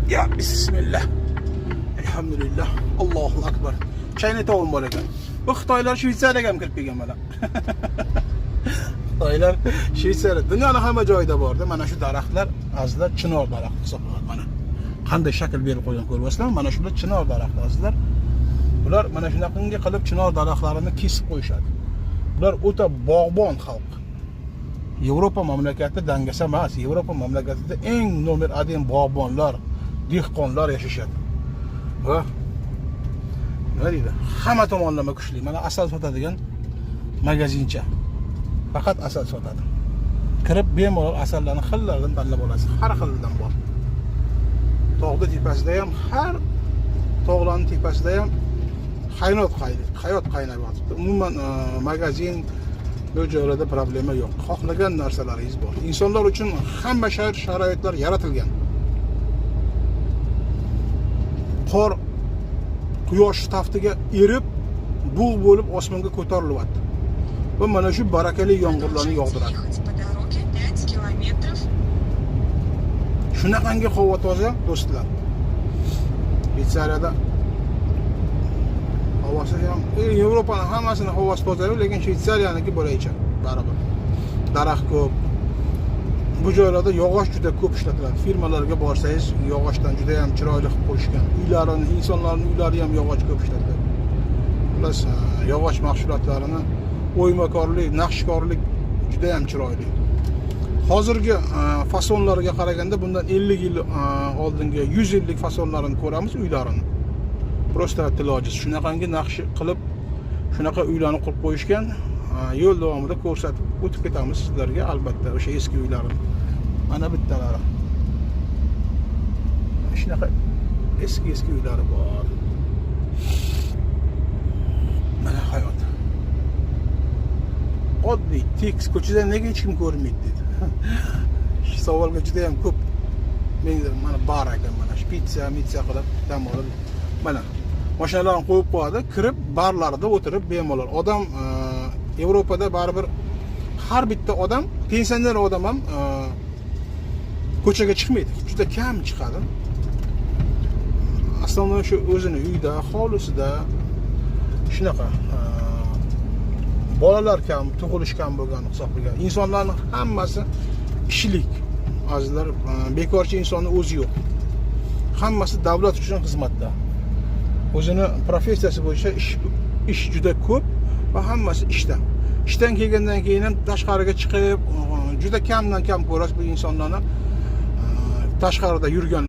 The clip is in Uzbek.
Ya bismillah. Elhamdülillah. Allahu akbar. Chayni tovun bor ekan. Bu Xitoylar Shveysariyaga ham kirib kelgan mana. Xitoylar Shveysariya dunyoning hamma joyida borda. Mana shu daraxtlar azizlar chinor daraxti hisoblanadi mana. Qanday shakl berib qo'ygan ko'ryapsizlar? Mana shular chinor daraxti azizlar. Bular mana shunaqangi qilib chinor daraxtlarini kesib qo'yishadi. Bular o'ta bog'bon xalq. Yevropa mamlakati dangasa emas. Yevropa mamlakatida eng nomer 1 bog'bonlar, dehqonlar yashashadi. Va nima deydi? Hamma tomonlama kuchli. Mana asal sotadigan magazincha. Faqat asal sotadi. Kirib bemalol asallarni xillaridan tanlab olasiz. Har xildan bor. Tog'da tepasida ham, har tog'larning tepasida ham hayot qaynab yotibdi. Umuman magazin bu joylarda problema yo'q. Xohlagan narsalaringiz bor. Insonlar uchun hamma sharoitlar yaratilgan. Qor quyosh taftiga erib, bug' bo'lib osmonga ko'tarilyapti. Va mana shu barakali yomg'irlarni yog'diradi. Shunaqangi havo toza, do'stlar. Shveysariyada havosi ham Yevropaning hammasini havosi toza-yu, lekin Shveysariyaniki bo'laycha baribir. Daraxt ko'p. Bu joylarda yog'och juda ko'p ishlatiladi. Firmalarga borsangiz, yog'ochdan juda ham chiroyli qilib qo'yishgan. Uylarini, insonlarning uylari ham yog'och ko'p ishlatiladi. Plus yog'och mahsulotlarini o'ymakorlik, naqshkorlik juda ham chiroyli. Hozirgi fasonlarga qaraganda bundan 50 yil oldingi 100 yillik fasonlarini ko'ramiz uylarini. Prosta tilojiz. Shunaqangi naqsh qilib, shunaqa uylarni qurib qo'yishgan. Yo'l davomida ko'rsatib o'tib ketamiz sizlarga albatta o'sha eski uylarni. Mana bittalari. Shunaqa eski uylari bor. Mana hayot. Oddiy, tekis ko'chada nega hech kim ko'rmaydi dedi. Shu savolga juda ham ko'p menga mana bar ekan, mana shpitsa qilib dam olib. Mana mashinalarni qo'yib qo'yadi, kirib barlarda o'tirib bemalol. Odam Yevropada baribir har bitta odam, pensioner odam ham ko'chaga chiqmaydi. Juda kam chiqadi. Aslida shu o'zini uyda, hovlisida shunaqa bolalar kam, tug'ilish kam bo'lgan hisoblangan. Insonlarning hammasi ishlik. Azizlar, bekorchi insonning o'zi yo'q. Hammasi davlat uchun xizmatda. O'zini professiyasi bo'yicha ish juda ko'p va hammasi ishdan. Ishdan kelgandan keyin ham tashqariga chiqib, juda kamdan kam ko'rasiz bu insonlarni tashqarida yurgan